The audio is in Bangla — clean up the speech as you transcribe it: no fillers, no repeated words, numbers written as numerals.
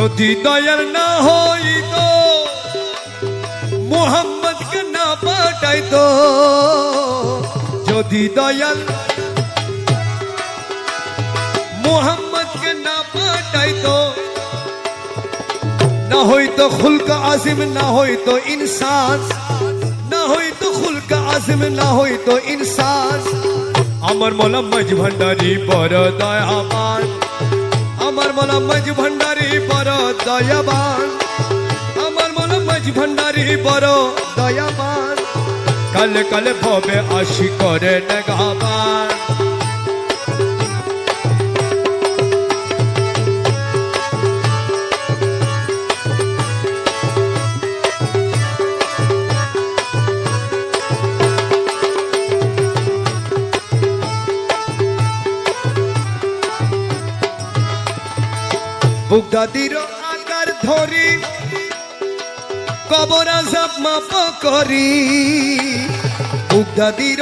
যদি দয়াল না হইতো মুহাম্মদ কে না পাঠাইতো যদি দয়াল মুহাম্মদ কে না পাঠাইতো না হইতো খুলকা আজিম না হইতো ইনসান না হইতো খুলকা আজিম না হইতো ইনসান আমার মৌলা মাঝ ভান্ডারী বড় দয়াবান আমার মৌলা মাঝ ভান্ডারী বড় দয়াবান আমার মৌলা মাঝ ভান্ডারী বড় দয়াবান কালে কালে ভবে আশি করে নেগাবান বুগদাদির আকার ধরি কবর আযাব মাফ করি বুগদাদির